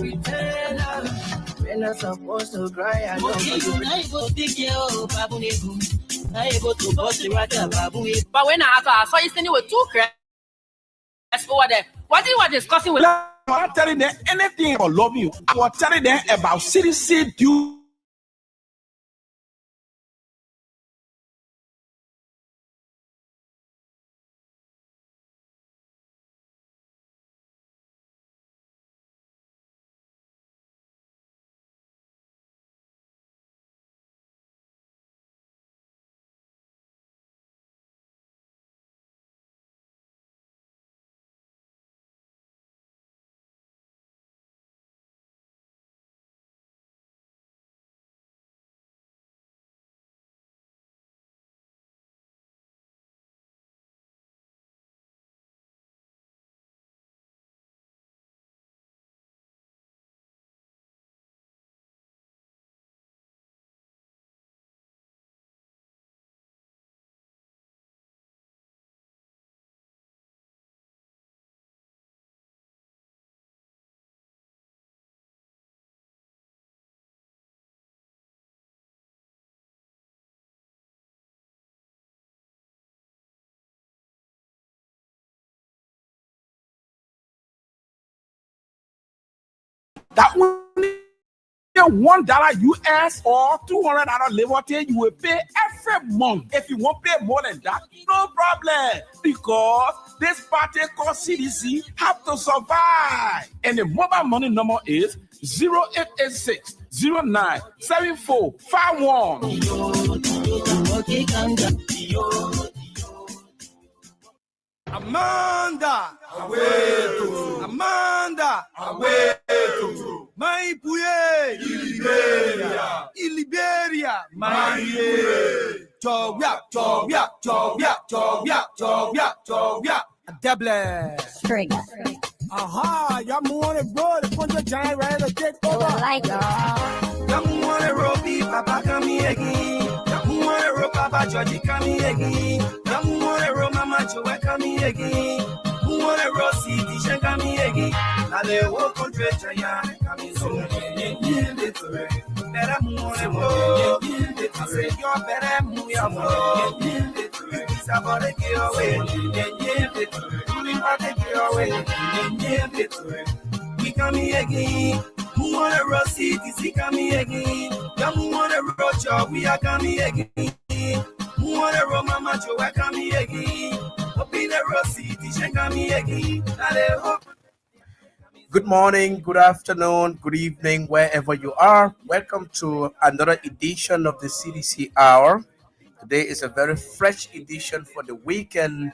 We're not supposed to cry. I know but when I saw you standing with two crabs over there, what you were discussing with? I'm not telling them anything about love you. I was telling them about CDC due. That only $1 US or $200 liberty you will pay every month. If you won't pay more than that, no problem. Because this party called CDC have to survive. And the mobile money number is 0886 097451. Amanda, Aweto. Amanda, Aweto. Maipuye, Iliberia, Maipuye. Chowya. Double. String. Aha, y'all want it, bro. The punch of giant ready to take over. Like Y'all want it, Robbie, Papa, come here again. Y'all want it, Papa, Georgie, come here again. Y'all want it, Mama, Joe, come here again. Who want it, Rossi, Tisha, come here again. Now they walk on treasure, Yan, come here soon. Better move on, I say, you're better move your phone. It's about to get away. We come here again. Who want a road city, come here again. Who want a road job, we are coming again. Who want a road mama, Joe, I come here again. Up in the road city, she come here again. Good morning, good afternoon, good evening, wherever you are. Welcome to another edition of the CDC Hour. Today is a very fresh edition for the weekend.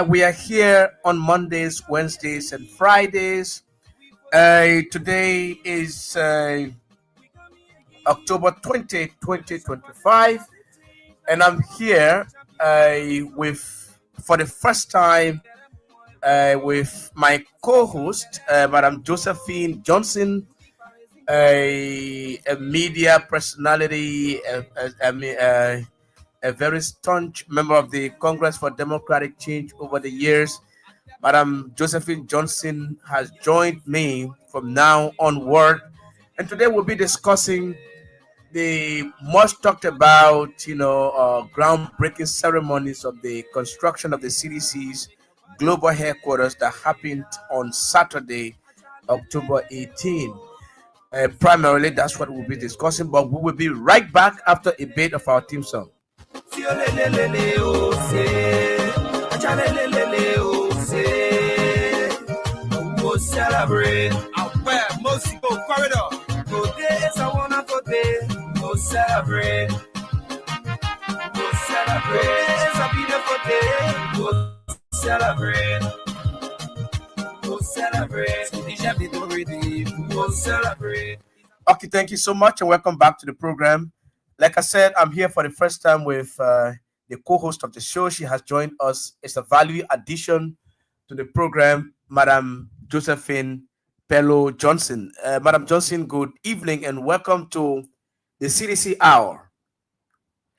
We are here on Mondays, Wednesdays, and Fridays. Today is October 20, 2025, and I'm here for the first time with my co-host, Madam Josephine Johnson, a media personality, a very staunch member of the Congress for Democratic Change over the years. Madam Josephine Johnson has joined me from now onward, and today we'll be discussing the much talked about, groundbreaking ceremonies of the construction of the CDC's global headquarters that happened on Saturday, October 18. Primarily, that's what we'll be discussing, but we will be right back after a bit of our theme song. Celebrate our Mosiko corridor. Today is a wonderful day. Go celebrate. Go celebrate. It's a beautiful day. Go celebrate. Go celebrate. Go celebrate. Okay, thank you so much and welcome back to the program. Like I said, I'm here for the first time with the co-host of the show. She has joined us. It's a value addition to the program, Madam Josephine Pello Johnson. Madam Johnson, good evening and welcome to the CDC Hour.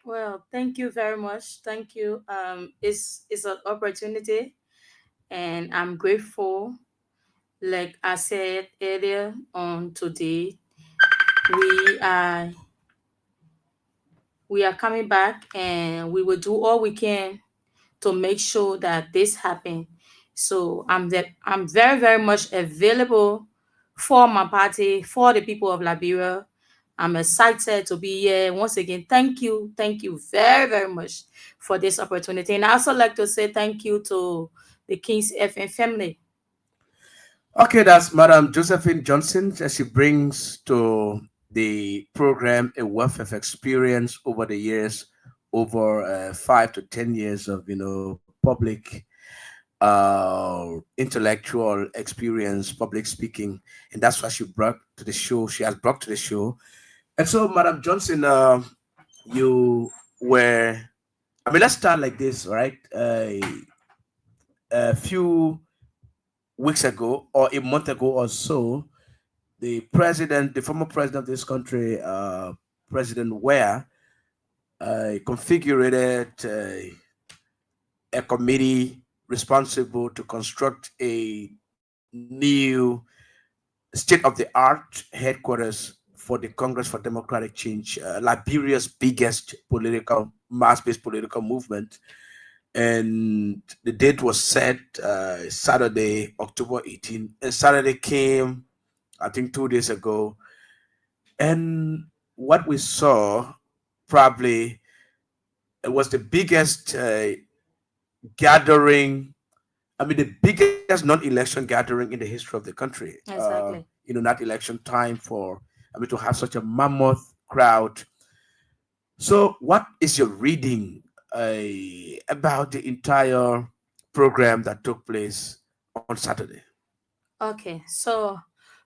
Well, thank you very much. Thank you. It's an opportunity, and I'm grateful. Like I said earlier on today, we are we are coming back and we will do all we can to make sure that this happen. So I'm very, very much available for my party, for the people of Liberia. I'm excited to be here. Once again, thank you very, very much for this opportunity. And I also like to say thank you to the King's FM family. Okay, that's Madam Josephine Johnson. She brings to the program a wealth of experience over the years, over 5 to 10 years of public intellectual experience, public speaking, and that's what she brought to the show. She has brought to the show. And so, Madam Johnson, you were. I mean, let's start like this, right? A few weeks ago, or a month ago or so, the former president of this country, President Ware, configured a committee responsible to construct a new state-of-the-art headquarters for the Congress for Democratic Change, Liberia's biggest mass-based political movement. And the date was set Saturday, October 18th. And Saturday came, I think, 2 days ago. And what we saw probably it was the biggest gathering. I mean, the biggest non-election gathering in the history of the country. Exactly. Not election time to have such a mammoth crowd. So, what is your reading about the entire program that took place on Saturday? Okay, so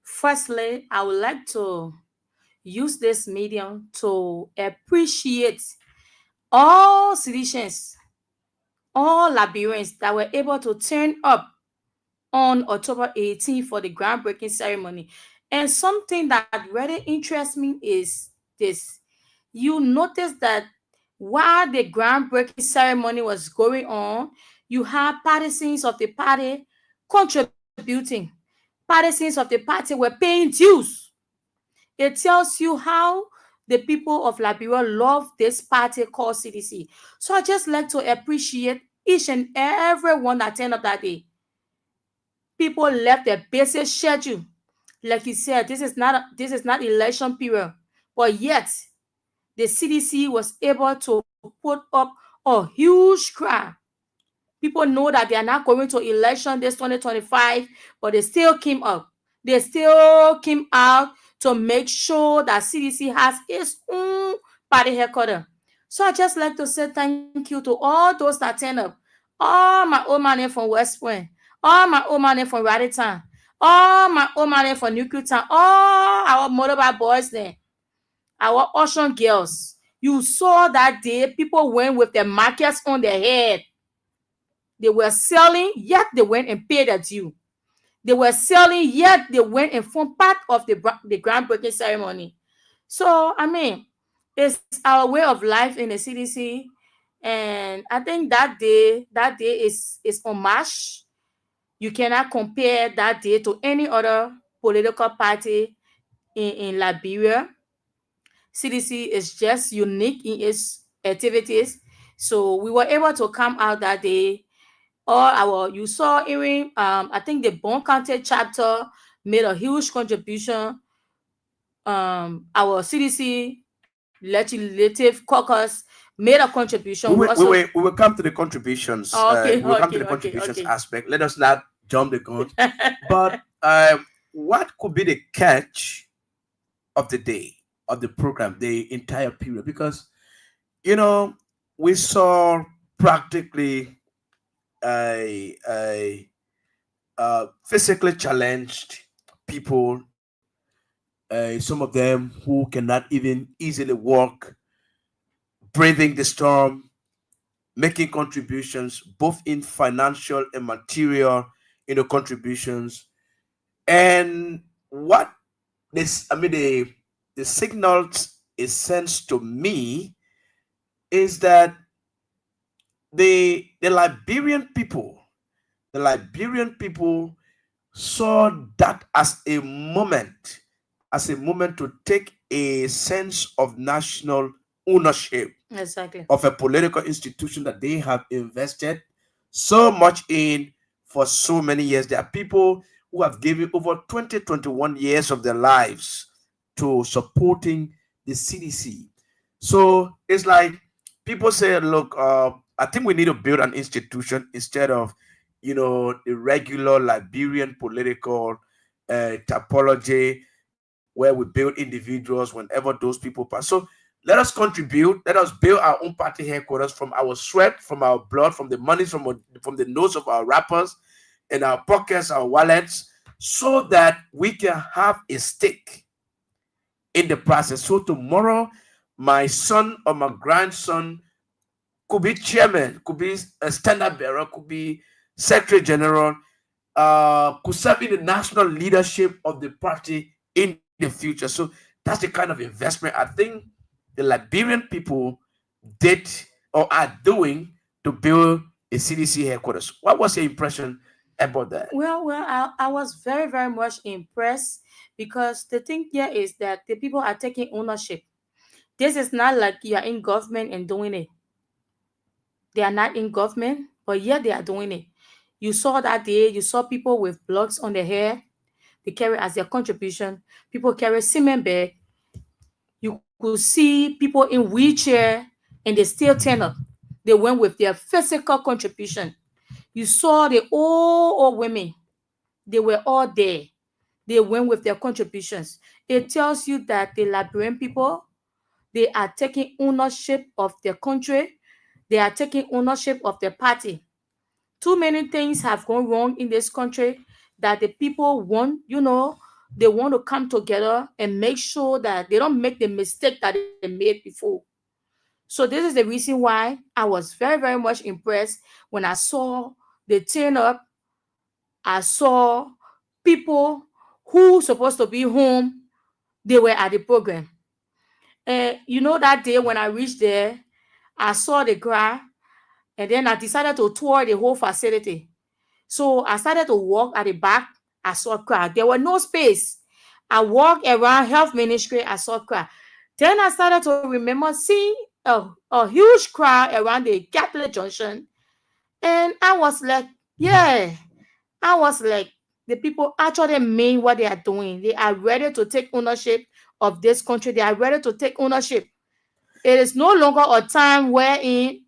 firstly, I would like to use this medium to appreciate all citizens, all Liberians that were able to turn up on October 18th for the groundbreaking ceremony. And something that really interests me is this. You notice that while the groundbreaking ceremony was going on, you had partisans of the party contributing. Partisans of the party were paying dues. It tells you how the people of Liberia love this party called CDC. So I just like to appreciate each and every one that turned up that day. People left their basic schedule. Like you said, this is not election period, but yet the CDC was able to put up a huge crowd. People know that they are not going to election this 2025, but they still came up. They still came out to make sure that CDC has its own party headquarters. So I just like to say thank you to all those that turn up. All my old money from West Point, all my old money from Raditown, all my old money from Newtown, all our motorbike boys there, our ocean girls. You saw that day people went with their markets on their head. They were selling, yet they went and paid their due. They were selling, yet they went and formed part of the groundbreaking ceremony. So, I mean, it's our way of life in the CDC. And I think that day is homage. You cannot compare that day to any other political party in Liberia. CDC is just unique in its activities. So we were able to come out that day. You saw even I think the Bon County chapter made a huge contribution. Our CDC legislative caucus made a contribution. We We will, we also will, we will come to the contributions. okay, We will come to okay, the okay, contributions okay. aspect. Let us not jump the gun. But what could be the catch of the day, of the program, the entire period? Because you know we saw practically a physically challenged people, some of them who cannot even easily walk, braving the storm, making contributions both in financial and material, contributions. And what this, I mean, the signals it sends to me is that the Liberian people saw that as a moment to take a sense of national ownership Exactly. of a political institution that they have invested so much in for so many years. There are people who have given over 20, 21 years of their lives to supporting the CDC. So it's like people say, look, I think we need to build an institution instead of, the regular Liberian political typology where we build individuals whenever those people pass. So let us contribute. Let us build our own party headquarters from our sweat, from our blood, from the money, from the nose of our rappers, in our pockets, our wallets, so that we can have a stake in the process. So tomorrow, my son or my grandson could be chairman, could be a standard bearer, could be secretary general, could serve in the national leadership of the party in the future. So that's the kind of investment I think the Liberian people did or are doing to build a CDC headquarters. What was your impression about that? I was very, very much impressed because the thing here is that the people are taking ownership. This is not like you are in government and doing it. They are not in government, but yet they are doing it. You saw that day, you saw people with blocks on their hair. They carry as their contribution. People carry cement bag. You could see people in wheelchair and they still turn up. They went with their physical contribution. You saw the old women. They were all there. They went with their contributions. It tells you that the Liberian people, they are taking ownership of their country. They are taking ownership of their party. Too many things have gone wrong in this country that the people want, they want to come together and make sure that they don't make the mistake that they made before. So this is the reason why I was very, very much impressed when I saw the turn up. I saw people who supposed to be home, they were at the program. And that day when I reached there, I saw the crowd and then I decided to tour the whole facility. So I started to walk at the back. I saw crowd. There was no space. I walked around health ministry. I saw crowd. Then I started to remember seeing a huge crowd around the Catholic Junction. And I was like, yeah. I was like, the people actually mean what they are doing. They are ready to take ownership of this country. They are ready to take ownership. It is no longer a time wherein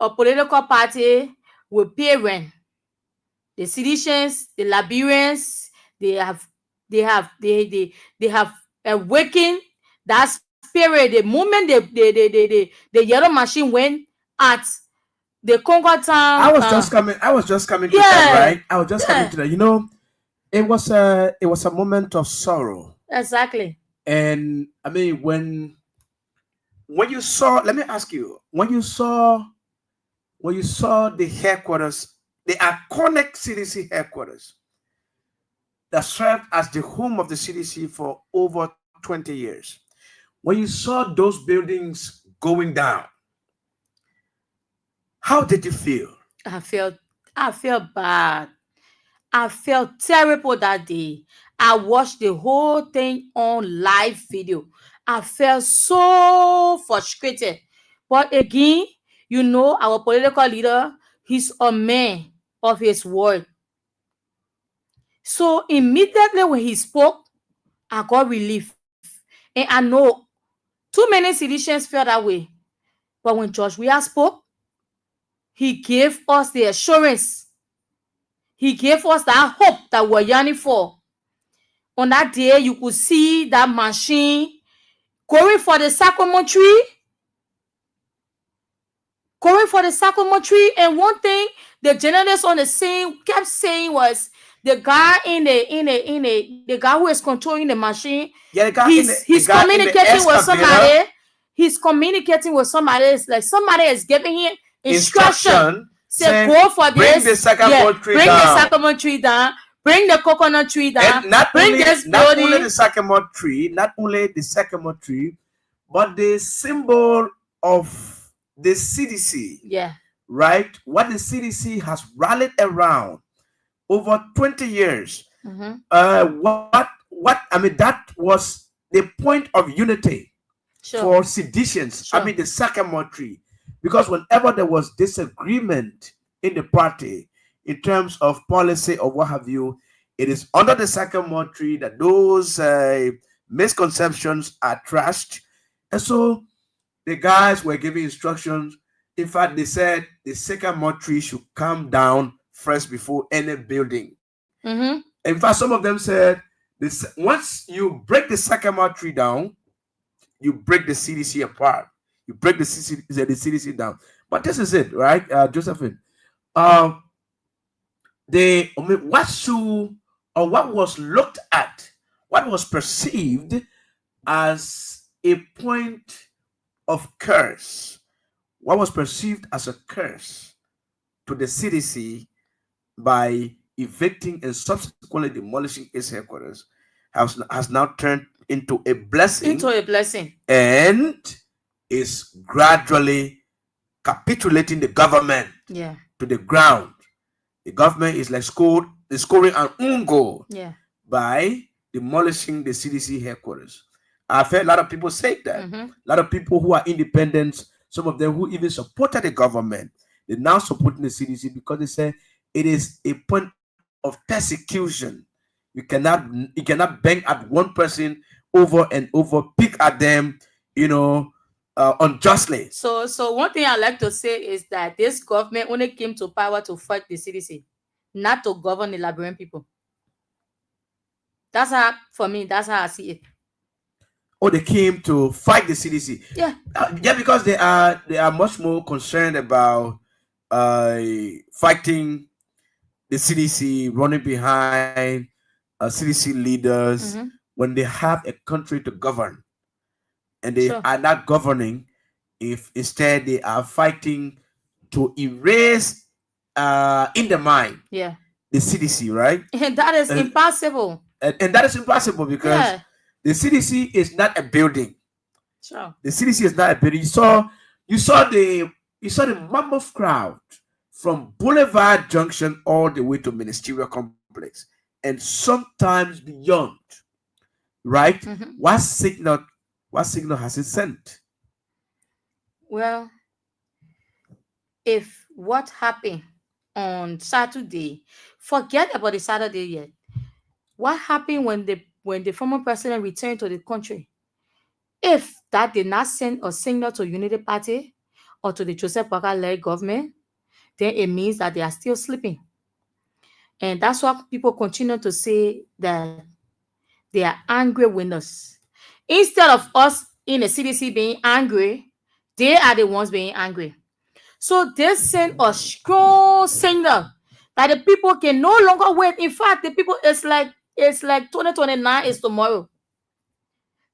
a political party will pay rent. The Seditions, the Liberians, they have they have awakened that spirit. The moment the yellow machine went at the Congo town, I was just coming to that, yeah, right? I was just coming yeah, to that. It was a moment of sorrow. exactly. And I mean, when you saw, let me ask you, when you saw the headquarters, the iconic CDC headquarters that served as the home of the CDC for over 20 years, when you saw those buildings going down, how did you feel? I felt I felt bad. I felt terrible that day. I watched the whole thing on live video. I felt so frustrated. But again, our political leader, he's a man of his word. So immediately when he spoke, I got relief. And I know too many Citizens felt that way. But when George Weah spoke, he gave us the assurance. He gave us that hope that we're yearning for. On that day, you could see that machine going for the sacrament tree, And one thing the journalists on the scene kept saying was the guy the guy who is controlling the machine. Yeah, the He's guy in the communicating with excavator somebody. He's communicating with somebody. It's like somebody is giving him instruction. instruction Say saying, go for bring this. the Yeah, sycamore tree bring the down. sycamore tree down. Bring the coconut tree down. And not Bring only this not only building. the sycamore tree, but the symbol of the CDC, Yeah. right? What the CDC has rallied around over 20 years. Mm-hmm. That was the point of unity Sure. for seditions. Sure. The sycamore tree. Because whenever there was disagreement in the party in terms of policy or what have you, it is under the sycamore tree that those misconceptions are trashed. And so the guys were giving instructions. In fact, they said the sycamore tree should come down first before any building. Mm-hmm. In fact, some of them said this: once you break the sycamore tree down, you break the CDC apart. You break the CDC down. But this is it, right, Josephine? Um, what should or what was looked at, what was perceived as a point of curse, what was perceived as a curse to the CDC by evicting and subsequently demolishing its headquarters has now turned into a blessing Into a blessing. and is gradually capitulating the government Yeah. to the ground. The government is like scoring an own goal Yeah. by demolishing the CDC headquarters. I've heard a lot of people say that. Mm-hmm. A lot of people who are independents, some of them who even supported the government, they're now supporting the CDC because they say it is a point of persecution. You cannot bang at one person over and over, pick at them, unjustly. So one thing I like to say is that this government only came to power to fight the CDC, not to govern the Liberian people. That's how, for me, that's how I see it. Or they came to fight the CDC. Yeah. Yeah, because they are much more concerned about fighting the CDC, running behind CDC leaders Mm-hmm. when they have a country to govern, and they Sure. are not governing. If instead they are fighting to erase in the mind Yeah. the CDC, right? And that is And, impossible. and that is impossible because Yeah. the CDC is not a building. Sure. The CDC is not a building. You saw the mammoth crowd from Boulevard Junction all the way to Ministerial Complex, and sometimes beyond. Right? Mm-hmm. What signal has it sent? Well, if what happened on Saturday, forget about the Saturday yet. What happened when the former president returned to the country? If that did not send a signal to Unity Party or to the Joseph Parker-led government, then it means that they are still sleeping. And that's why people continue to say that they are angry winners. Instead of us in the CDC being angry, they are the ones being angry. So they send a strong signal that the people can no longer wait. In fact, the people, it's like 2029 is tomorrow.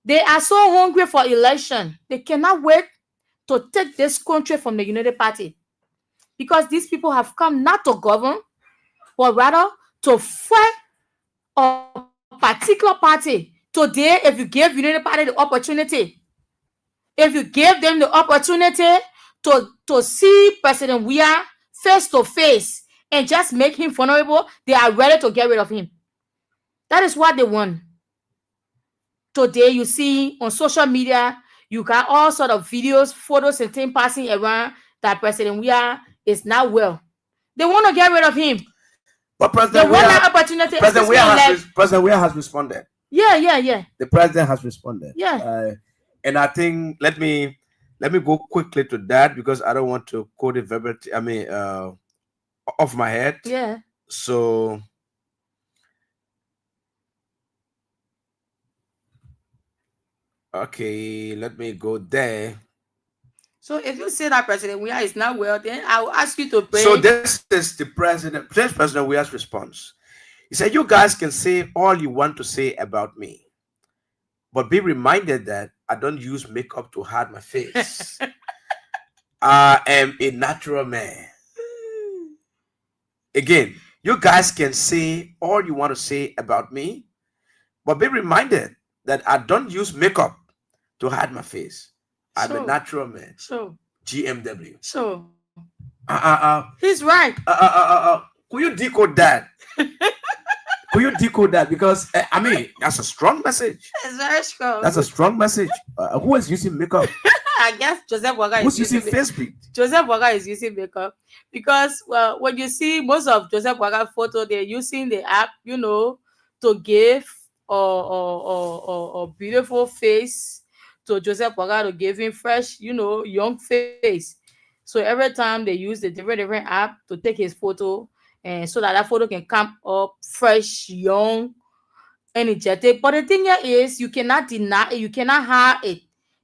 They are so hungry for election. They cannot wait to take this country from the United Party, because these people have come not to govern, but rather to fight a particular party. Today, if you give United Party the opportunity, if you give them the opportunity to see President Weah face to face and just make him vulnerable, they are ready to get rid of him. That is what they want. Today, you see on social media, you got all sort of videos, photos, and things passing around that President Weah is not well. They want to get rid of him. But They want that opportunity. President Weah has responded. Yeah. The president has responded. Yeah. And I think let me go quickly to that because I don't want to quote it verbatim. Off my head. Yeah. So okay, let me go there. So if you say that President Weah is not well, then I will ask you to pray. So this is the President Weah's response. He said, "You guys can say all you want to say about me, but be reminded that I don't use makeup to hide my face. I am a natural man." Again, you guys can say all you want to say about me, but be reminded that I don't use makeup to hide my face. I'm a natural man. So GMW. So He's right. Could you decode that? Could you decode that? Because I mean, that's a strong message. It's very strong. That's a strong message. Who is using makeup? I guess Joseph Waga Who's is using Facebook? Joseph Waga is using makeup because when you see most of Joseph Waga photo, they're using the app, to give or beautiful face to Joseph Waga, to give him fresh, young face. So every time they use the different app to take his photo, and so that photo can come up fresh, young, energetic. But the thing here is, you cannot deny it, you cannot hide it.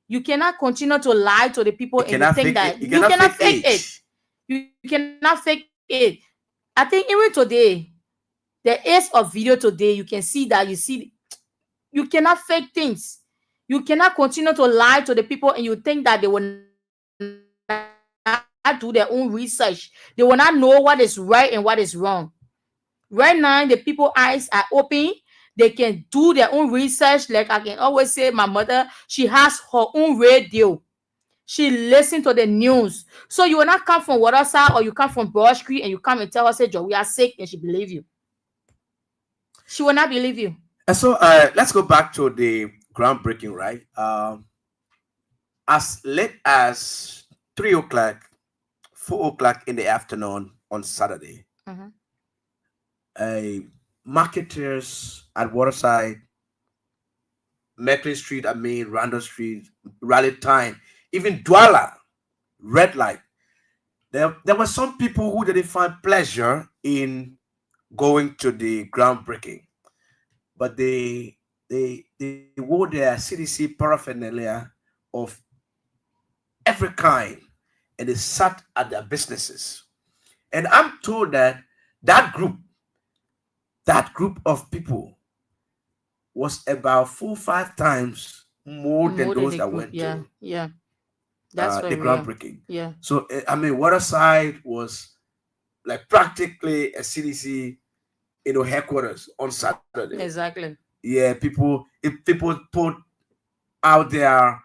You cannot continue to lie to the people and you think that you cannot fake it. You cannot fake it. I think even today, there is a video today. You can see that you cannot fake things. You cannot continue to lie to the people and you think that they will not do their own research. They will not know what is right and what is wrong. Right now, the people eyes are open. They can do their own research. Like I can always say, my mother, she has her own radio. She listen to the news. So you will not come from Waterside or you come from Broad Street and you come and tell her, say, Joe, we are sick, and she believe you. She will not believe you. And so let's go back to the groundbreaking, right? As late as 3 o'clock, 4 o'clock in the afternoon on Saturday, marketers at Waterside, Mercury Street, Randall Street, Raleigh Time, even Douala, Red Light. There were some people who didn't find pleasure in going to the groundbreaking, but they wore their CDC paraphernalia of every kind, and they sat at their businesses. And I'm told that that group of people was about 4 or 5 times more than those that went to that's the groundbreaking. Yeah. So Waterside was like practically a CDC, headquarters on Saturday. Exactly. Yeah, if people put out their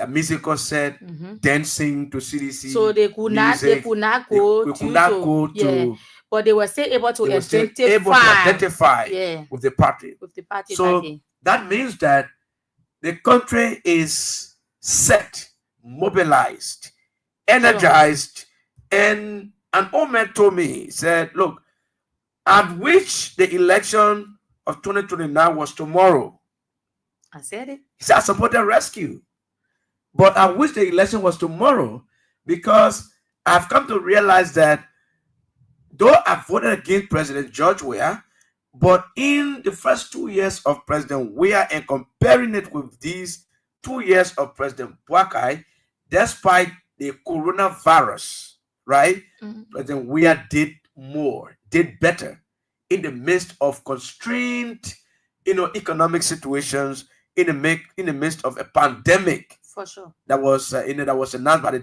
musical set, dancing to CDC. So they could not go to, but they were still able to identify with the party. So that means that the country is set, mobilized, energized, and an old man told me, he said, look, at which the election of 2029 was tomorrow. I said it. He said, I supported rescue. But I wish the election was tomorrow, because I've come to realize that though I voted against President George Weah, but in the first 2 years of President Weah and comparing it with these 2 years of President Boakai, despite the coronavirus, right? President Weah did more, did better in the midst of constrained, economic situations, in the midst of a pandemic. For sure. That was announced by the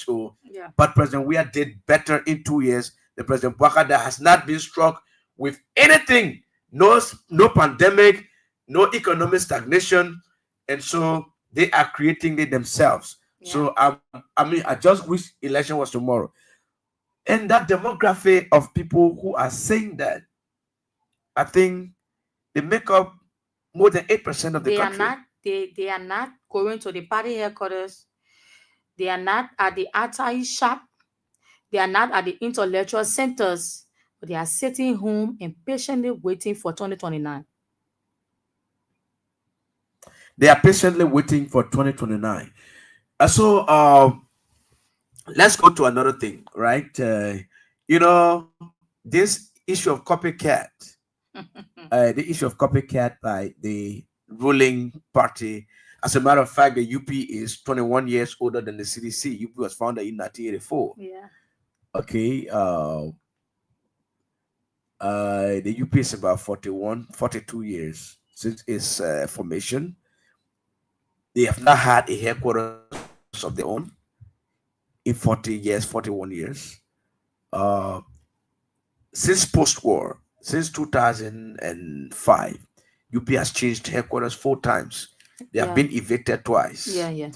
WHO. Yeah. But President Weah did better in 2 years than President Boakai, that has not been struck with anything, no pandemic, no economic stagnation, and so they are creating it themselves. Yeah. So I just wish election was tomorrow. And that demography of people who are saying that, I think they make up more than 8% of the country. They are not going to the party headquarters. They are not at the Atai shop. They are not at the intellectual centers. But they are sitting home and patiently waiting for 2029. They are patiently waiting for 2029. So let's go to another thing, right? This issue of copycat, the issue of copycat by the ruling party. As a matter of fact, the UP is 21 years older than the CDC. UP was founded in 1984. Yeah. Okay. The UP is about 42 years since its formation. They have not had a headquarters of their own in 41 years. Since post-war, since 2005, UP has changed headquarters 4 times. They have been evicted twice. Yeah.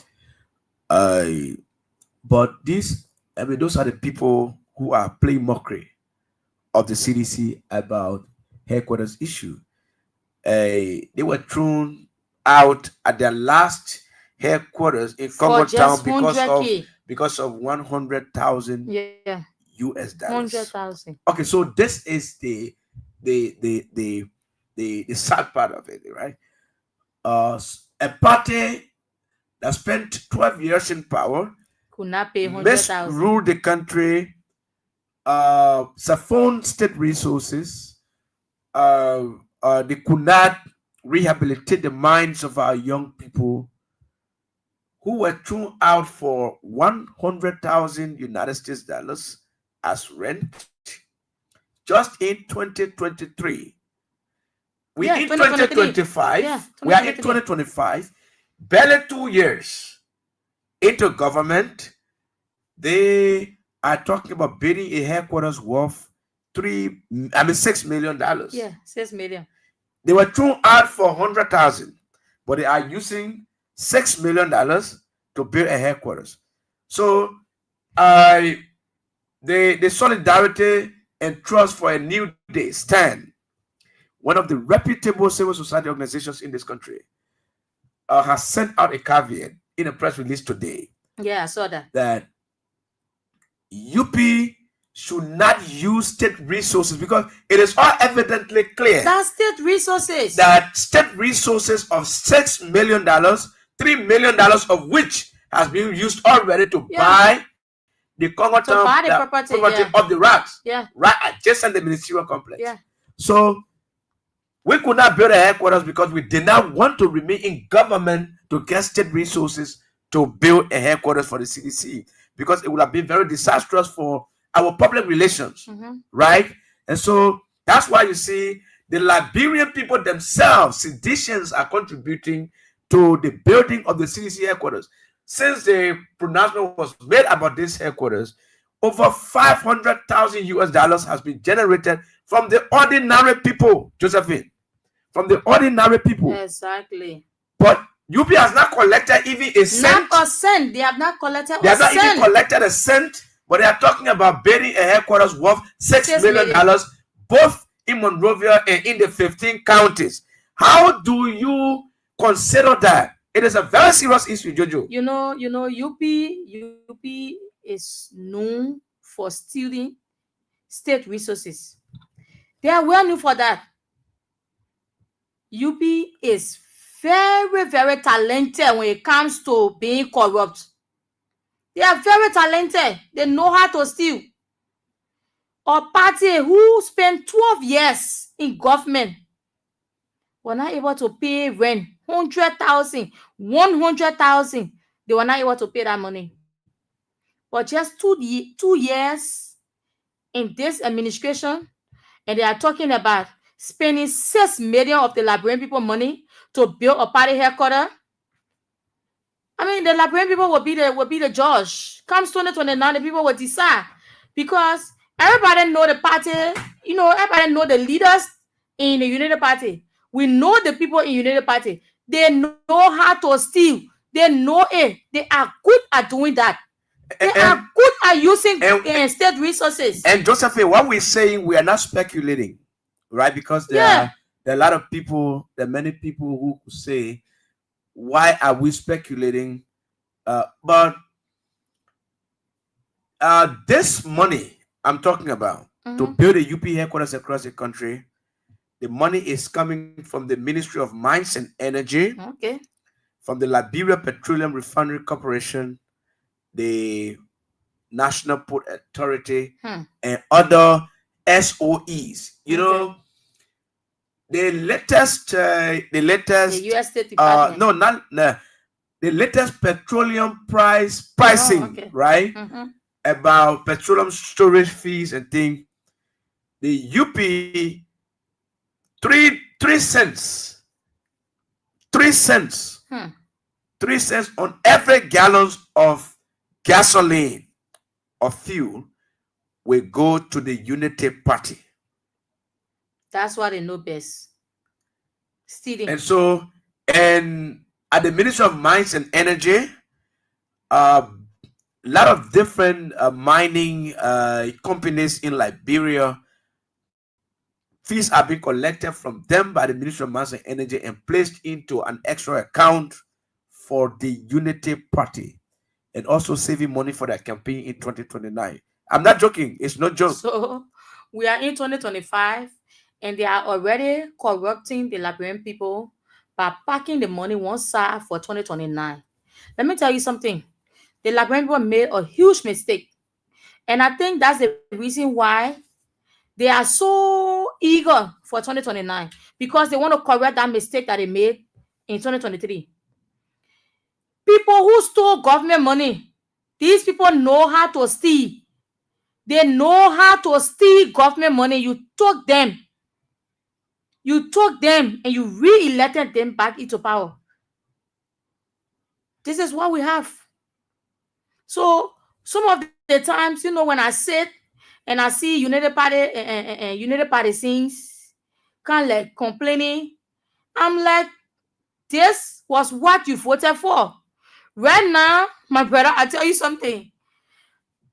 But those are the people who are playing mockery of the CDC about headquarters issue. They were thrown out at their last headquarters in For Congo Town just 100K. because of 100,000 Yeah. US dollars. 100,000. Okay, so this is the sad part of it, right? A party that spent 12 years in power Could not pay 100,000. misruled the country, siphoned state resources. They could not rehabilitate the minds of our young people who were thrown out for 100,000 United States dollars as rent just in 2023. We in 2025. Yeah, We are in 2023. 2025. Barely 2 years into government, they are talking about bidding a headquarters worth $6 million. Yeah, 6 million. They were thrown out for 100,000, but they are using $6 million to build a headquarters. So, the solidarity and trust for a new day stand. One of the reputable civil society organizations in this country has sent out a caveat in a press release today Yeah, I saw that. that UP should not use state resources because it is all evidently clear That's state resources. that state resources of $6 million, $3 million of which has been used already to buy the Congo Town buy the property, yeah. of the racks, Yeah. right adjacent the ministerial complex. Yeah. So we could not build a headquarters because we did not want to remain in government to get state resources to build a headquarters for the CDC because it would have been very disastrous for our public relations, right? And so that's why you see the Liberian people themselves, seditionists, are contributing to the building of the CDC headquarters. Since the pronouncement was made about this headquarters, over 500,000 US dollars has been generated from the ordinary people, Josephine, from the ordinary people. Exactly. But UP has not collected even a cent. Not a cent. They have not collected They a have not cent. even collected a cent, but they are talking about building a headquarters worth $6 million, both in Monrovia and in the 15 counties. How do you consider that? It is a very serious issue, Jojo. You know, UP is known for stealing state resources. They are well known for that. UP is very, very talented when it comes to being corrupt. They are very talented. They know how to steal. A party who spent 12 years in government were not able to pay rent, 100,000, 100,000. They were not able to pay that money. But just 2 years in this administration, and they are talking about spending 6 million of the Liberian people money to build a party headquarters. I mean, the Liberian people will be the judge. Comes 2029, the people will decide. Because everybody know the party, everybody know the leaders in the United Party. We know the people in United Party. They know how to steal. They know it. They are good at doing that. They are good at using state resources. And Josephine, what we're saying, we are not speculating, right? Because there are a lot of people, there are many people who say, why are we speculating? But this money I'm talking about to build a UP headquarters across the country, the money is coming from the Ministry of Mines and Energy, from the Liberia Petroleum Refinery Corporation, the National Port Authority, and other SOEs. You know, the latest the U.S. State Department. The latest petroleum pricing, right? About petroleum storage fees and things. The UP 3 cents. 3 cents. 3 cents on every gallon of gasoline or fuel will go to the Unity Party. That's what they know best. Stealing. And so, and at the Ministry of Mines and Energy, lot of different mining companies in Liberia. Fees are being collected from them by the Ministry of Mines and Energy and placed into an extra account for the Unity Party, and also saving money for their campaign in 2029. I'm not joking. It's no joke. So we are in 2025 and they are already corrupting the Liberian people by packing the money one side for 2029. Let me tell you something. The Liberian people made a huge mistake. And I think that's the reason why they are so eager for 2029 because they want to correct that mistake that they made in 2023. People who stole government money, these people know how to steal. They know how to steal government money. You took them and you re-elected them back into power. This is what we have. So some of the times, when I sit and I see United Party things kind of like complaining, I'm like, this was what you voted for. Right now, my brother, I tell you something.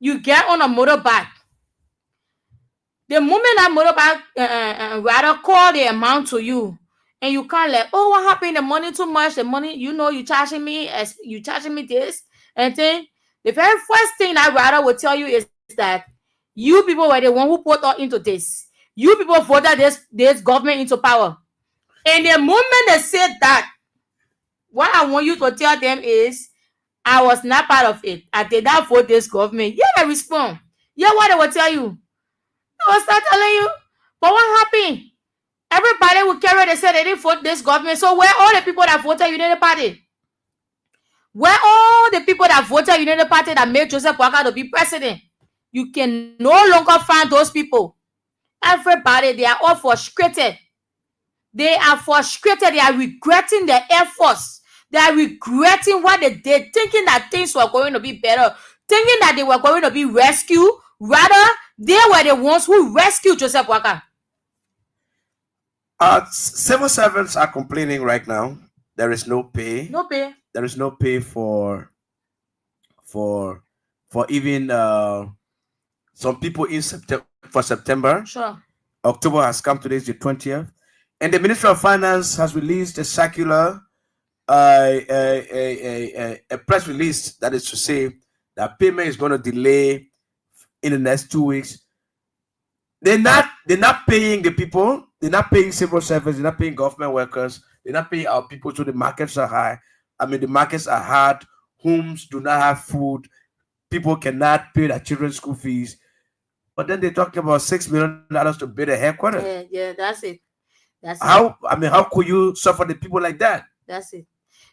You get on a motorbike. The moment that motorbike rather call the amount to you, and you can't like, oh, what happened? The money too much. The money, you charging me as you charging me this, and then the very first thing that rather will tell you is that you people were the one who put us into this. You people voted this government into power. And the moment they said that, what I want you to tell them is, I was not part of it. I did not vote this government. Yeah, they respond. Yeah, what they will tell you. I will start telling you. But what happened? Everybody will carry. They said they didn't vote this government. So where all the people that voted United Party? Where all the people that voted United Party that made Joseph Boakai to be president? You can no longer find those people. Everybody, they are all frustrated. They are frustrated. They are regretting their efforts. They are regretting what they did, thinking that things were going to be better, thinking that they were going to be rescued. Rather, they were the ones who rescued Joseph Boakai. Civil servants are complaining right now. There is no pay. No pay. There is no pay for even some people in September. Sure. October has come. Today is the 20th, and the Ministry of Finance has released a circular, a press release, that is to say that payment is going to delay in the next 2 weeks. They're not paying the people. They're not paying civil servants. They're not paying government workers. They're not paying our people. So the markets are high. I mean, the markets are hard. Homes do not have food. People cannot pay their children's school fees. But then they're talking about $6 million to build a headquarters. Yeah, that's it. How could you suffer the people like that? That's it.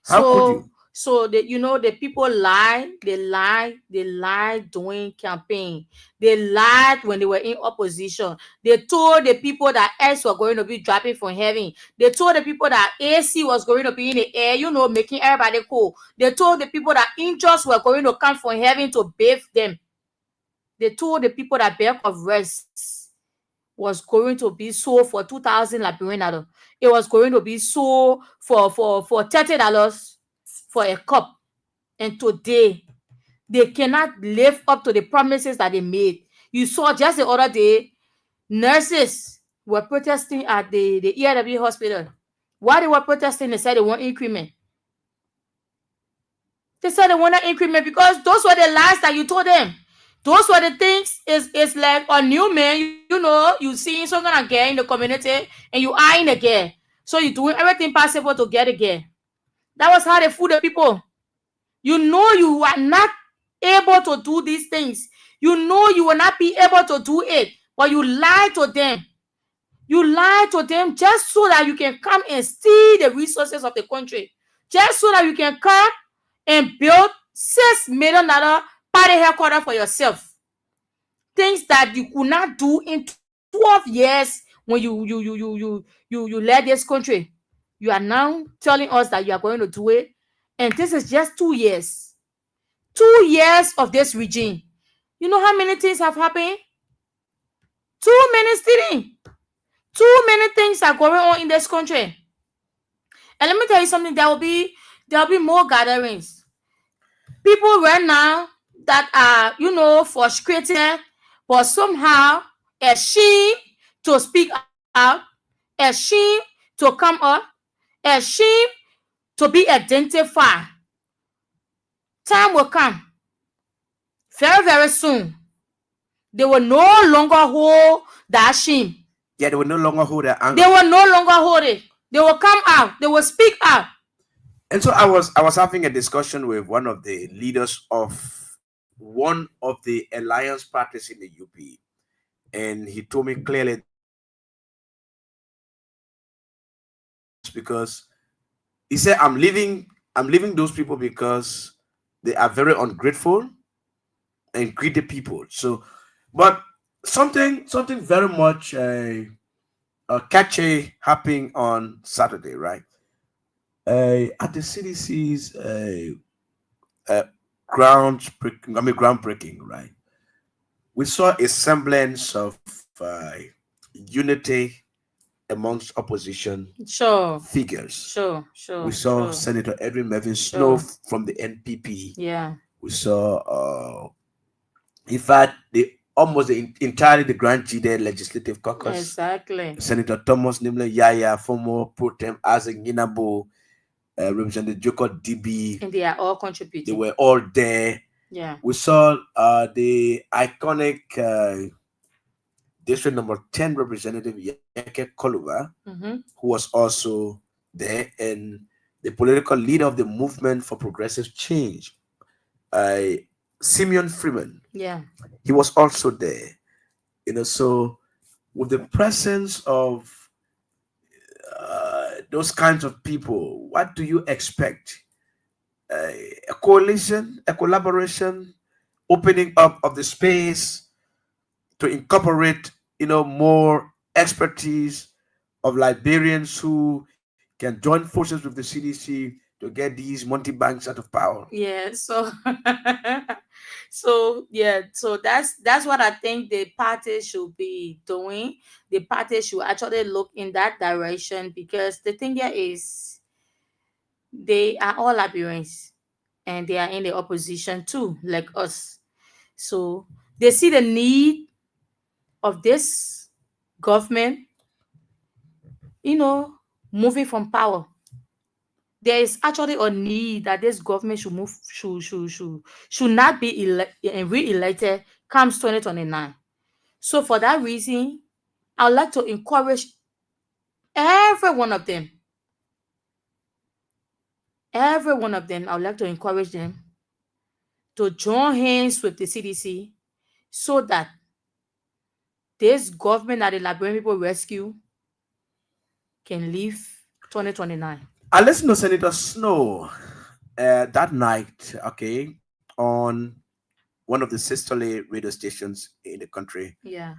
How could you? So the people lie. They lied doing campaign. They lied when they were in opposition. They told the people that eggs were going to be dropping from heaven. They told the people that AC was going to be in the air, making everybody cool. They told the people that angels were going to come from heaven to bathe them. They told the people that bed of rest was going to be sold for 2,000 Liberian dollars. It was going to be sold for $30 for a cup. And today, they cannot live up to the promises that they made. You saw just the other day, nurses were protesting at the ERW hospital. Why they were protesting? They said they want increment. They said they want an increment because those were the lies that you told them. Those were the things. It's like a new man, you see some kind of girl in the community and you are in the girl. So you're doing everything possible to get a girl. That was how they fooled the people. You know you are not able to do these things. You know you will not be able to do it, but you lie to them. You lie to them just so that you can come and steal the resources of the country. Just so that you can come and build $6 million party headquarters for yourself. Things that you could not do in 12 years when you led this country. You are now telling us that you are going to do it. And this is just 2 years. 2 years of this regime. You know how many things have happened? Too many stealing. Too many things are going on in this country. And let me tell you something, there will be more gatherings. People right now, that are, frustrated, but somehow ashamed to speak out, ashamed to come up, ashamed to be identified. Time will come very, very soon. They will no longer hold that shame. Yeah, they will no longer hold their anger. They will no longer hold it. They will come out. They will speak out. And so I was having a discussion with one of the leaders of one of the alliance parties in the UP, and he told me clearly that because he said I'm leaving those people because they are very ungrateful and greedy people. So, but something very much catchy happening on Saturday, right? At the CDC's groundbreaking, right? We saw a semblance of unity amongst opposition figures. Sure. We saw Senator Edwin Mervyn Snow from the NPP. Yeah. We saw, in fact, entirely the Grand Gide Legislative Caucus. Exactly. Senator Thomas Nimle Yaya, former pro tem Isaac Ginabo, Representative Jacob DB. And they are all contributing. They were all there. Yeah. We saw the iconic District Number 10 Representative Yeke Koluba, who was also there, and the political leader of the movement for progressive change, Simeon Freeman. Yeah. He was also there. So with the presence of those kinds of people, what do you expect? A coalition, a collaboration, opening up of the space to incorporate, more expertise of Liberians who can join forces with the CDC to get these multi-banks out of power. Yeah. So, so that's what I think the party should be doing. The party should actually look in that direction, because the thing here is they are all Liberians and they are in the opposition too, like us. So they see the need of this government, moving from power. There is actually a need that this government should move, should not be re-elected comes 2029. So for that reason, I would like to encourage every one of them. I would like to encourage them to join hands with the CDC so that this government that the Liberian people rescue can leave 2029. I listened to Senator Snow that night, okay, on one of the sisterly radio stations in the country. Yeah.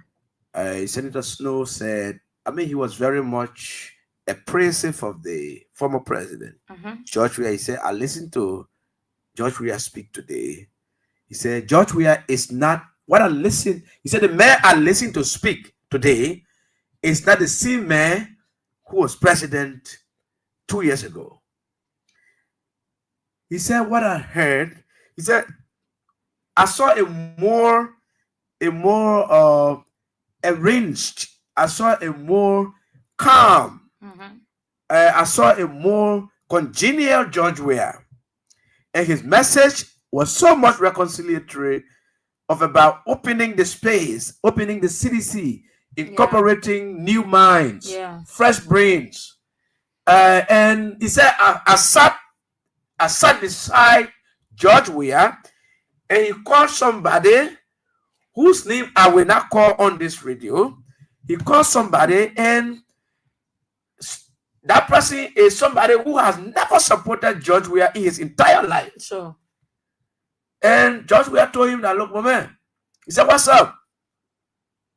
Senator Snow said, he was very much appreciative of the former president, George Weah. He said, I listened to George Weah speak today. He said, George Weah is not what I listened. He said, the man I listened to speak today is not the same man who was president 2 years ago. He said, what I heard, he said, I saw a more arranged, I saw a more calm, I saw a more congenial George Weah. And his message was so much reconciliatory of about opening the space, opening the CDC, incorporating new minds, fresh brains. And he said, I sat beside George Weah, and he called somebody whose name I will not call on this radio. He called somebody, and that person is somebody who has never supported George Weah in his entire life. Sure. And George Weah told him that, look, my man, he said, what's up?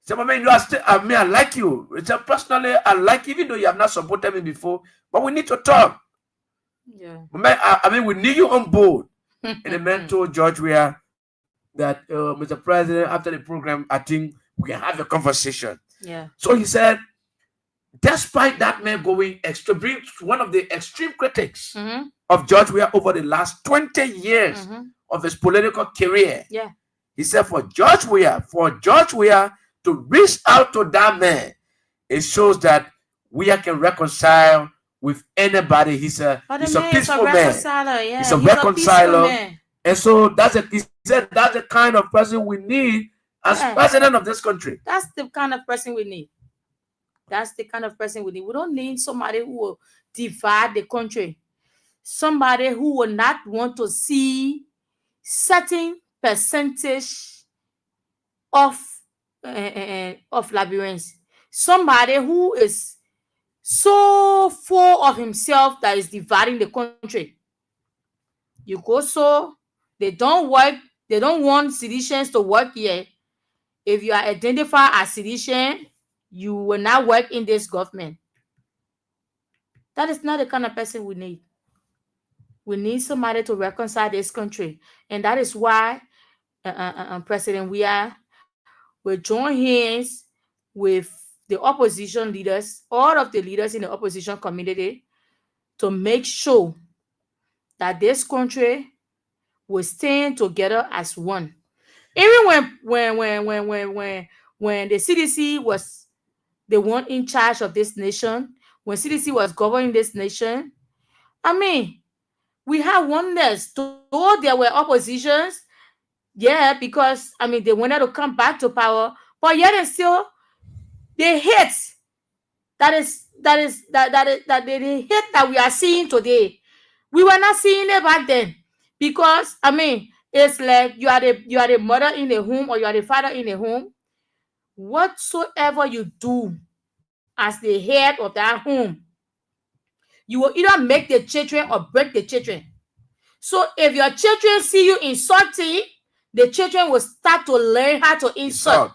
He said, my man, you are still, I like you. He said, personally, I like you, even though you have not supported me before, but we need to talk. Yeah. My man, we need you on board. And the man told George Weah that, Mr. President, after the program, I think we can have a conversation. Yeah. So he said, despite that man going being one of the extreme critics of George Weah over the last 20 years of his political career. Yeah. He said for George Weah to reach out to that man, it shows that Weah can reconcile with anybody. He's a But the he's a man is a peaceful man. reconciler. Yeah, He's a he's a peaceful reconciler. man. And so he said that's the kind of person we need as Yeah. president of this country. That's the kind of person we need. That's the kind of person we need. We don't need somebody who will divide the country. Somebody who will not want to see certain percentage of Liberians. Somebody who is so full of himself that is dividing the country. You go so they don't work. They don't want citizens to work here. If you are identified as citizen, you will not work in this government. That is not the kind of person we need. We need somebody to reconcile this country. And that is why President Weah will join hands with the opposition leaders, all of the leaders in the opposition community, to make sure that this country will stand together as one. Even when the CDC was the one in charge of this nation, when CDC was governing this nation, I mean, we had oneness. Though there were oppositions, yeah, because I mean they wanted to come back to power, but yet and still the hate the hate that we are seeing today, we were not seeing it back then. Because I mean, it's like you are the mother in the home or you are the father in the home. Whatsoever you do as the head of that home, you will either make the children or break the children. So if your children see you insulting, the children will start to learn how to insult.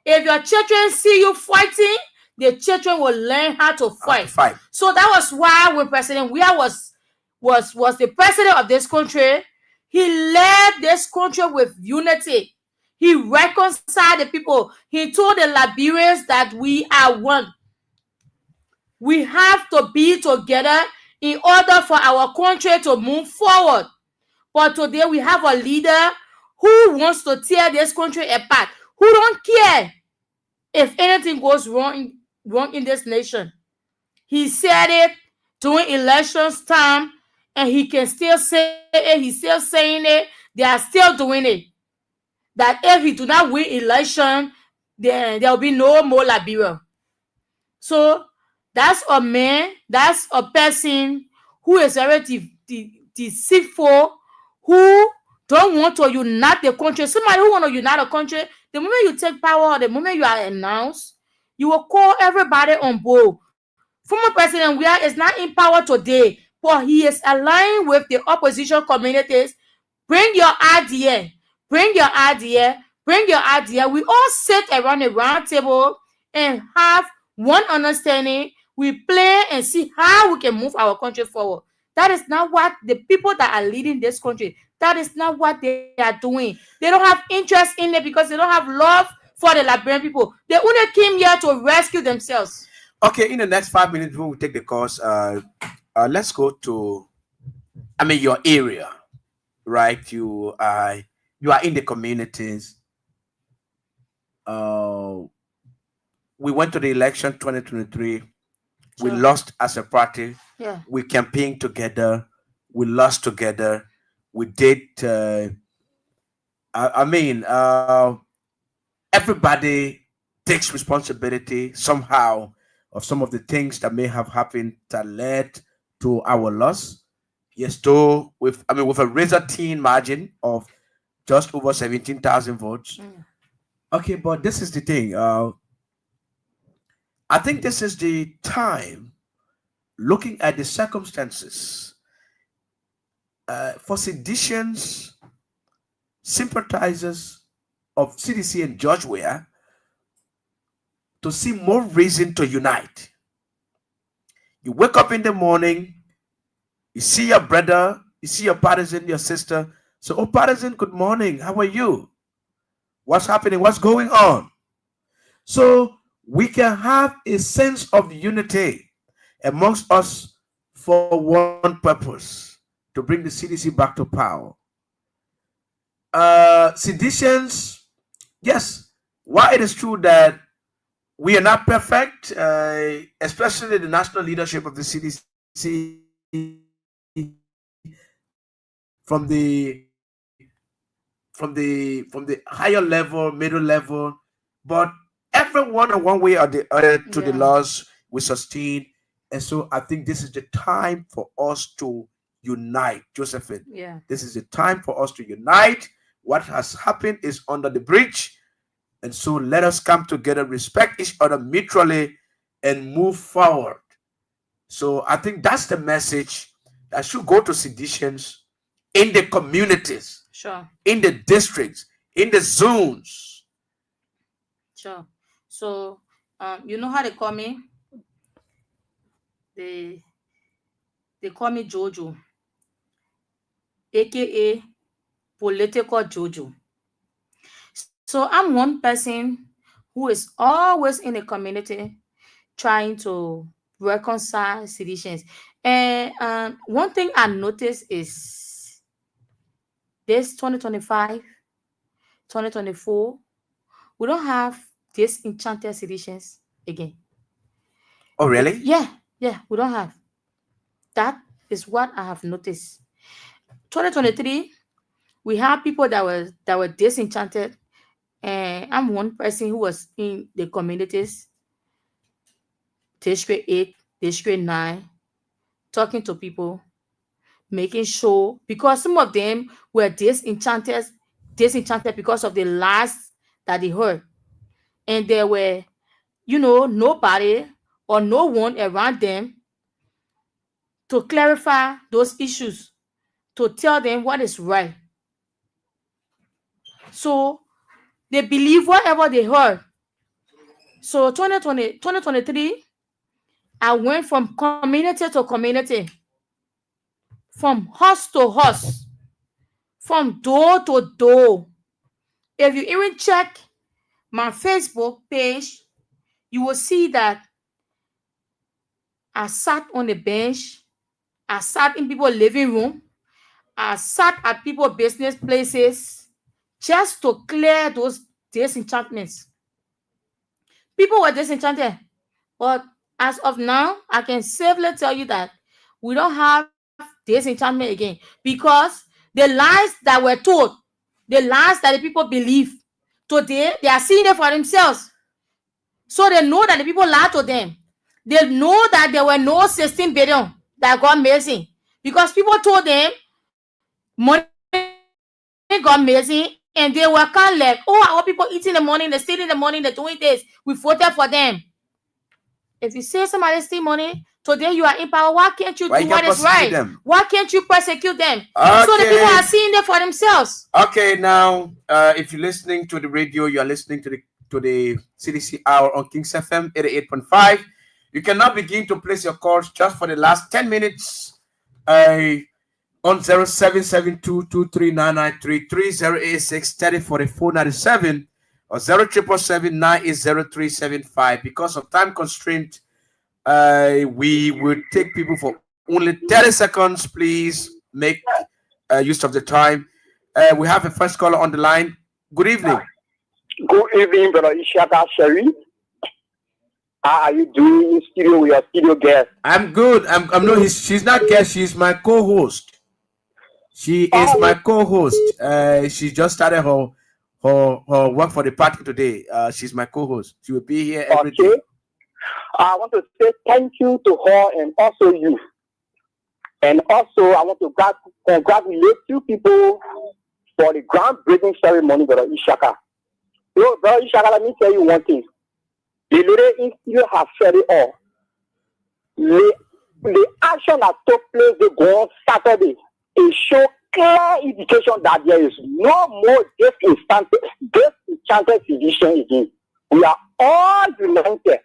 If your children see you fighting, the children will learn how to fight. So that was why when President Weah was the president of this country, he led this country with unity. He reconciled the people. He told the Liberians that we are one. We have to be together in order for our country to move forward. But today we have a leader who wants to tear this country apart, who don't care if anything goes wrong in this nation. He said it during elections time, and he can still say it. He's still saying it. They are still doing it. That if he do not win election, then there will be no more Liberia. So that's a man, that's a person who is very deceitful, who don't want to unite the country. Somebody who want to unite a country, the moment you take power, the moment you are announced, you will call everybody on board. Former President Weah is not in power today, but he is aligned with the opposition communities. Bring your idea. Bring your idea. Bring your idea. We all sit around a round table and have one understanding. We plan and see how we can move our country forward. That is not what the people that are leading this country, that is not what they are doing. They don't have interest in it because they don't have love for the Liberian people. They only came here to rescue themselves. Okay, in the next 5 minutes, we will take the course. Let's go to, your area, right? You are in the communities. We went to the election 2023. Sure. We lost as a party. Yeah. We campaigned together. We lost together. We did. Everybody takes responsibility somehow of some of the things that may have happened that led to our loss. Yes, though with a razor-thin margin of just over 17,000 votes. Mm. Okay, but this is the thing. I think this is the time, looking at the circumstances, for seditious sympathizers of CDC and George Weah to see more reason to unite. You wake up in the morning, you see your brother, you see your partisan, your sister. So, oh, partisan, good morning. How are you? What's happening? What's going on? So we can have a sense of unity amongst us for one purpose, to bring the CDC back to power. seditions, yes, while it is true that we are not perfect, especially the national leadership of the CDC, from the higher level, middle level, but everyone in one way or the other to the Yeah. laws we sustain. And so I think this is the time for us to unite, Josephine. Yeah. This is the time for us to unite. What has happened is under the bridge. And so let us come together, respect each other mutually, and move forward. So I think that's the message that should go to citizens in the communities, Sure. in the districts, in the zones. Sure. So, you know how they call me? They they call me Jojo, aka political Jojo. So I'm one person who is always in the community trying to reconcile seditions. And one thing I noticed is this 2025, 2024, we don't have this enchanted seditions again. Oh, really? Yeah, yeah, we don't have. That is what I have noticed. 2023, we have people that were disenchanted, and I'm one person who was in the communities, District 8, District 9, talking to people, making sure, because some of them were disenchanted because of the lies that they heard. And there were, nobody or no one around them to clarify those issues, to tell them what is right. So they believe whatever they heard. So 2023, I went from community to community, from house to house, from door to door. If you even check my Facebook page, you will see that I sat on the bench, I sat in people's living room, I sat at people's business places just to clear those disenchantments. People were disenchanted, but as of now, I can safely tell you that we don't have disenchantment again, because the lies that were told, the lies that the people believe, today they are seeing it for themselves. So they know that the people lied to them. They know that there were no 16 billion that got missing, because people told them money got missing, and they were kind of like, oh, our people eating the money, they're stealing the money, they're doing this. We voted for them. If you say somebody steal money, today you are in power. Why can't you do what is right? Why you can Why prosecute can't you them? persecute them? So the people are seeing it Okay. for themselves. Okay, now if you're listening to the radio, you are listening to the CDC Hour on Kings FM 88.5. You can now begin to place your calls just for the last 10 minutes on 0772239933 or 0777 Because of time constraint, we will take people for only 30 seconds. Please make use of the time. We have a first caller on the line. Good evening. Good evening, brother Ishaka Sherry. How are you doing in studio with your studio guest? I'm good. I'm no. She's not guest. She's my co-host. She is my co-host. She just started her work for the party today. She's my co-host. She will be here every day. I want to say thank you to her and also you. And also, I want to congratulate you people for the groundbreaking ceremony, brother Ishaka. Yo, brother Ishaka, let me tell you one thing. The lady in studio has said it all. The action that took place on Saturday, it showed clear indication that there is no more disenchanted sedition again. We are all united,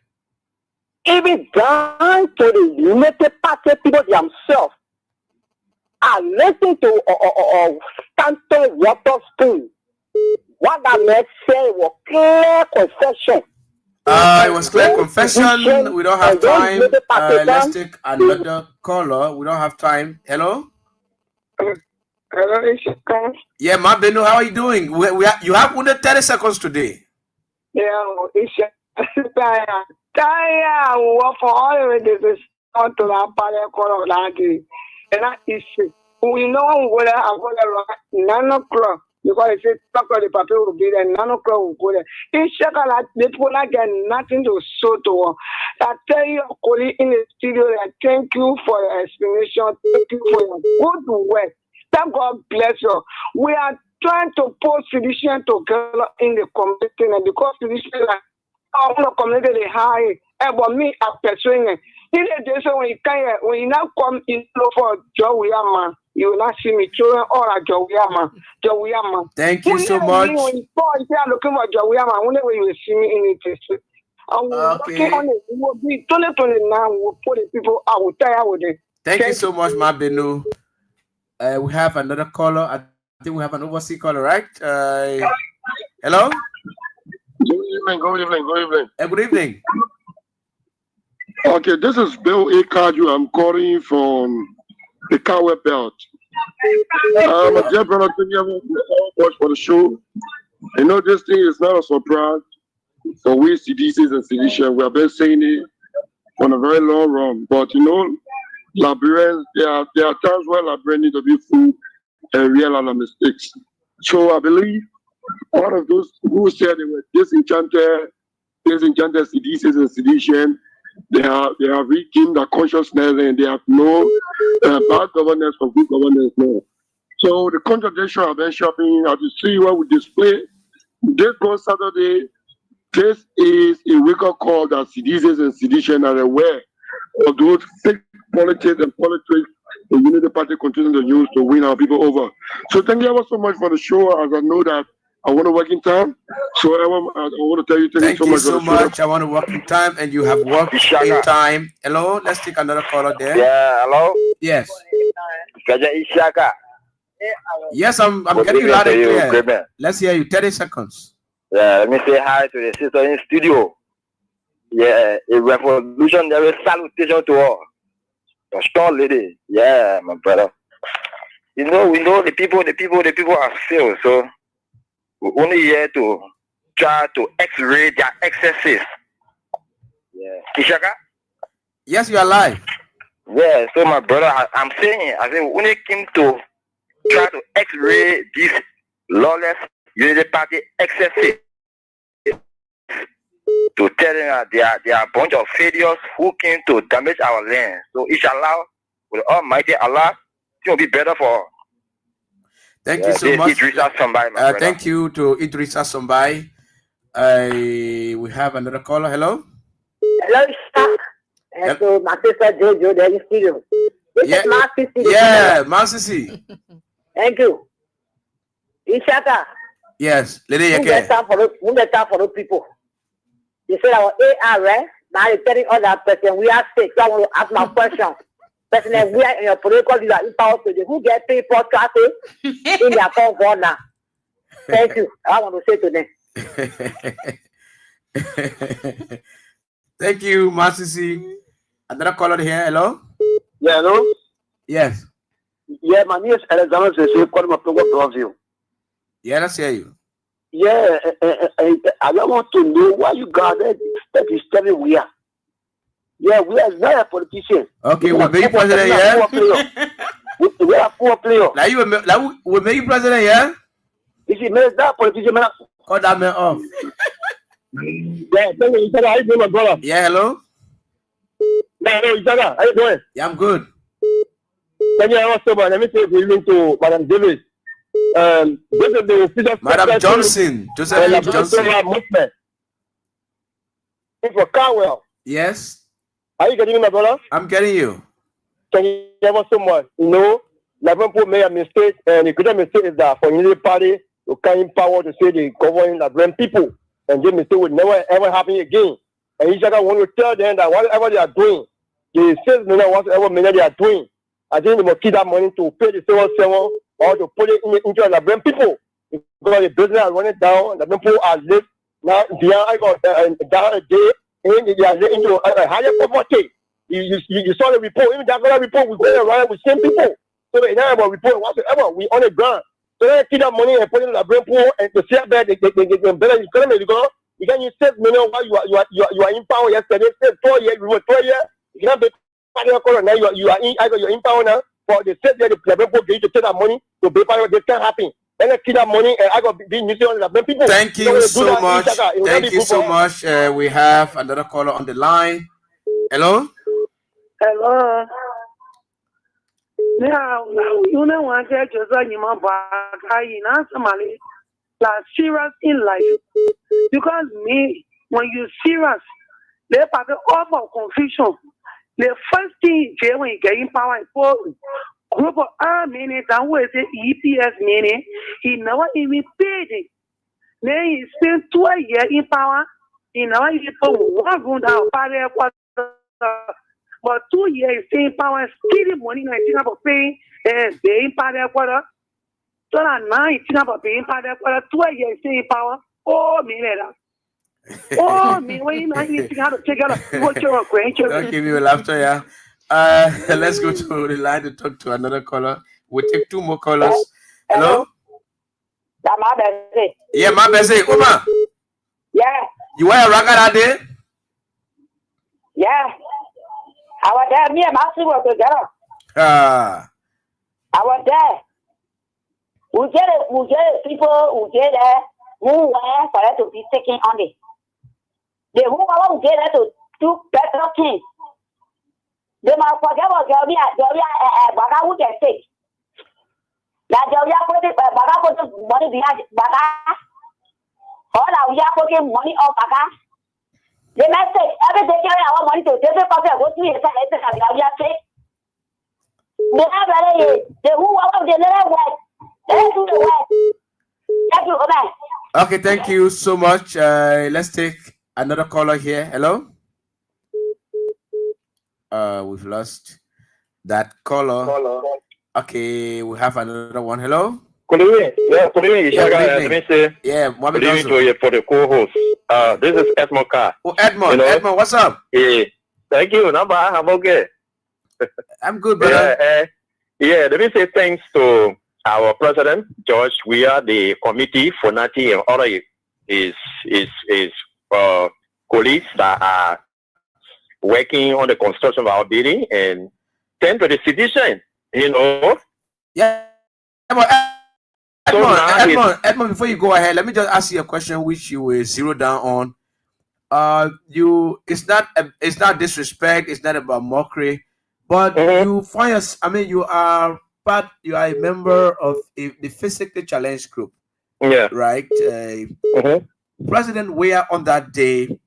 even down to the United Party people themselves. I listened to Stanton Waterspoon. What that man said was clear confession. It was clear confession. We don't have time. Let's take another caller. We don't have time. Hello? Hello, Ishaka. Yeah, Mabenu, how are you doing? You have only 30 seconds today. Yeah, Ishaka. Taya, what for all of this is not to the Pale Colorado. And that is we know whether I'm going to 9 o'clock. Because if it's talk the paper will be there, 9 o'clock will go there. Ishaka, they will not get nothing to show to her. I tell your colleague in the studio that thank you for your explanation. Thank you for your good work. Thank God bless you. We are trying to put solution together in the community, and because solution like our community they high, but me I'm pursuing it. In the days when you now come in for Jowiama, you will not see me children or a Jowiama. Thank you so much. When you are looking for Jowiama, whenever you will see me in it. I'm working on it. We will be 2029. We'll put the people. I will tire with it. Thank you so much, Mabenu. We have another caller. I think we have an overseas caller, right? Hello? Good evening. Good evening. Okay, this is Bill A. Kaju. I'm calling from the Kawe Belt. My dear brother, thank you very much for the show. You know, this thing is not a surprise for we CDCs and clinicians. We have been saying it for a very long run. But, you know, librarians, there are times where librarians need to be full and realize their mistakes. So I believe one of those who said they were disenchanted CDCs and clinicians, they have regained their consciousness and they have no bad governance for good governance now. So the contradiction I've been shopping, as you see what we display, this goes Saturday. This is a wake-up call that CDCs and clinicians are aware of those fake politics and politics the Unity Party continues to use to win our people over. So thank you ever so much for the show, as I know that I want to work in time. So I want to tell you thank you so much. Show. I want to work in time, and you have worked in time. Hello, let's take another caller there. Yeah, hello? Yes. Ishaka. Yes, I'm getting you loud and clear. Let's hear you. 30 seconds. Yeah, let me say hi to the sister in the studio. Yeah, a revolutionary salutation to her. A strong lady. Yeah, my brother. We know the people are still, so we're only here to try to x-ray their excesses. Yeah. Ishaka? Yes, you are live. Yeah, so my brother, I'm saying, we only came to try to x-ray these lawless Unity Party excesses. To tell them that they are a bunch of failures who came to damage our land. So inshallah, with Almighty Allah, it will be better for. Thank you so much. Sombai, thank you to Idrissa Sombai. We have another caller. Hello. Hello, sir. And so my sister Jojo, there in studio. This is Marcy. Yeah, Marcy. Thank you. Ishaka. Yes, lady. Who get time for those people? You said our AR, right? Now you're telling all that person we are sick. So I want to ask my question. Person, we are in your political leader in power today. Who get paid for traffic in their phone for now? Thank you. I want to say to them. Thank you, Marcy. Another caller here. Hello. Yeah, hello. Yes. Yeah, my name is Alexander. So calling my program you. Yeah, let's hear you. Yeah, I don't want to know why you got that is telling we are. Yeah, we are not a politician. Okay, we'll make you president, yeah? We are poor player. Like we'll make you president, yeah? If you make that politician, man. Cut that man off. Yeah, tell me, how you doing, my brother? Yeah, hello? How you doing? Yeah, I'm good. Thank you very much. Let me say good evening to Madam Davis. This is the official Madam Johnson, Josephine Johnson. For Carwell. Yes. Are you getting me, my brother? I'm getting you. Thank you ever so much. You know, Liverpool made a mistake, and the greatest mistake is that for Unity Party to come in power to say they govern Liberian people, and this mistake will never ever happen again. And each other want to tell them that whatever they are doing, the 6 million, whatever million they are doing, I think they must keep that money to pay the civil servant or to put it into the Liberian people. Because the business are running down, the people are lived now beyond down a day, and they are living into a higher poverty. You saw the report, even that report, we go around with same people. So they never report whatsoever. We on the ground. So they keep that money and put it in the brain pool and to share that they better economy because you can use 6 million while you are in power yesterday, 4 years, you were 12 years, you cannot be now you are in either you're in power now, but they said that the brain pool to take that money to pay power, this can't happen. Then they keep that money and I got be using on the brain people. Thank you so much. Thank you so much. We have another caller on the line. Hello? Hello. Now, you know what I just said, you know, somebody like serious in life. Because me, when you serious, they have all of confusion. The first thing you when you get in power for group of minutes and where the EPS meaning, he never even paid it. Then he spent 2 years in power, he never even put one room down, but 2 years in power, stealing money, and think about paying and paying power quarter. So now you think about paying power quarter, 2 years in power, oh, me later. Oh, me, when you think how to take out what your grandchildren. Don't give me a laughter, yeah. Let's go to the line to talk to another caller. We'll take 2 more callers. Hello? Yeah, my best. Uma. Yeah. You wear a raga that day? Yeah. I was there, me and my sister were together. Ah. I was there. We get people who get there, who were for that to be taken on it. The who will get there to do better things. They might forget what Baga would get sick. That Joria put money behind Baga. All our we are putting money on Baga. They might say every day carry our money to different countries. Go to me and say, we are sick. They have already, the who will get there work. They do the work. Thank you, Oman. Okay, thank you so much. Let's take another caller here. Hello? We've lost that caller. Okay, we have another one. Hello? Good evening. Yeah, good evening. Yeah, good evening to you for the co-host. This is Edmond Carr. Oh, Edmond. You know? Edmond, what's up? Yeah, thank you. No, but I'm okay. I'm good, brother. Yeah, let me say thanks to our president, George. We are the committee for Nati and other his colleagues that are working on the construction of our building and tend to the citizen, you know. Yeah. Edmond, before you go ahead, let me just ask you a question which you will zero down on. It's not disrespect, it's not about mockery, but you find us. I mean, you are a member of the physically challenged group. Yeah. Right. President Weah on that day.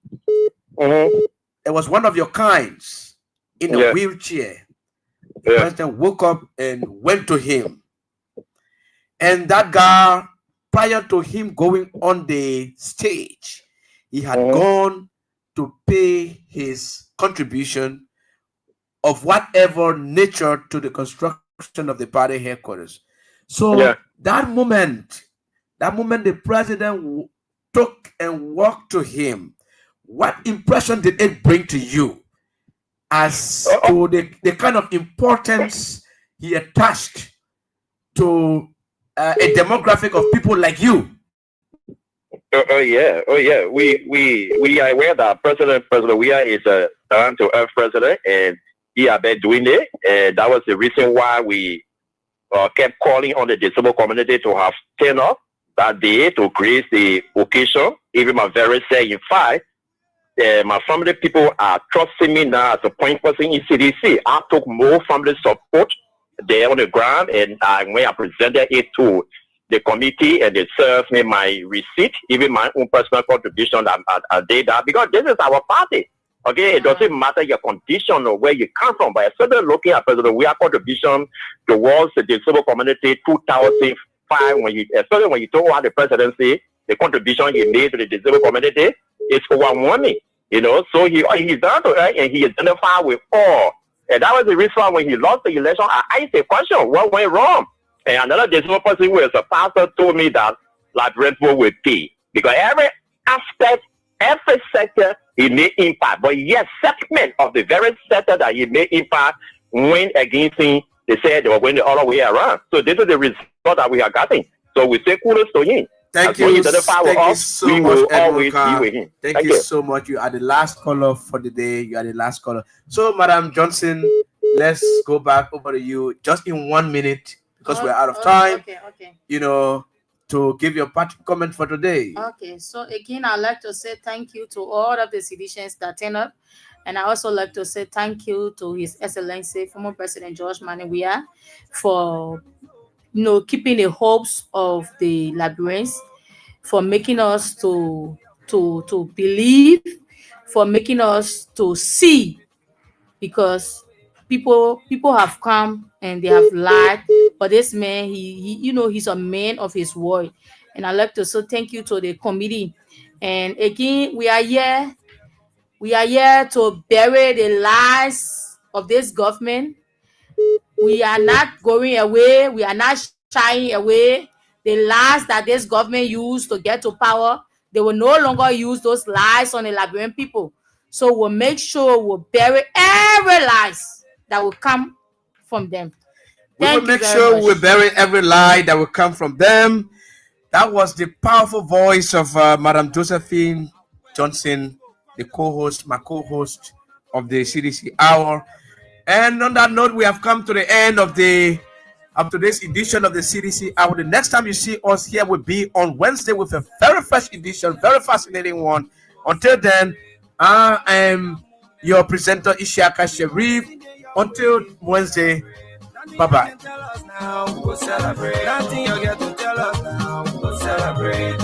It was one of your kinds in a wheelchair. The president woke up and went to him. And that guy, prior to him going on the stage, he had gone to pay his contribution of whatever nature to the construction of the party headquarters. So that moment the president took and walked to him, what impression did it bring to you as to the kind of importance he attached to a demographic of people like you? Oh yeah. We are aware that President Weah is a down-to-earth president, and he has been doing it, and that was the reason why we kept calling on the disabled community to have turned up that day to grace the occasion. Even my very say, in fact, my family people are trusting me now as a point person in CDC. I took more family support there on the ground, and when I presented it to the committee and they served me my receipt, even my own personal contribution, I did that because this is our party. Okay, it doesn't matter your condition or where you come from, but I started looking at President Weah's contribution towards the disabled community 2005 when you told about the presidency, the contribution he made to the disabled community is overwhelming. You know, so he's down to it and he identified with all. And that was the reason why when he lost the election, I asked a question, what went wrong? And another disabled person who is a pastor told me that like Brentwood will pay. Because every aspect, every sector, he made impact. But yes, segment of the very sector that he made impact went against him They said they were going the other way around. So this is the result that we are getting. So we say kudos to him. Thank you. Thank you so much, Edward. Thank you so much. You are the last caller for the day. You are the last caller. So, Madam Johnson, let's go back over to you just in 1 minute because we're out of time. Okay. You know, to give your party comment for today. Okay. So again, I'd like to say thank you to all of the citizens that turn up. And I also like to say thank you to His Excellency, former President George Maniwia, for keeping the hopes of the Liberians, for making us to believe, for making us to see, because people have come and they have lied, but this man, he he's a man of his word. And I like to say thank you to the committee. And again, we are here to bury the lies of this government. We are not going away. We are not shying away. The lies that this government used to get to power, they will no longer use those lies on the Liberian people. So we'll make sure we'll bury every lies that will come from them. We will make sure we bury every lie that will come from them. That was the powerful voice of Madam Josephine Johnson, the my co-host of the CDC Hour. And on that note, we have come to the end of today's edition of the CDC Hour. The next time you see us here will be on Wednesday with a very fresh edition, very fascinating one. Until then, I am your presenter, Ishaka Sharif. Until Wednesday, bye-bye. Nothing you get to tell us now. We'll celebrate.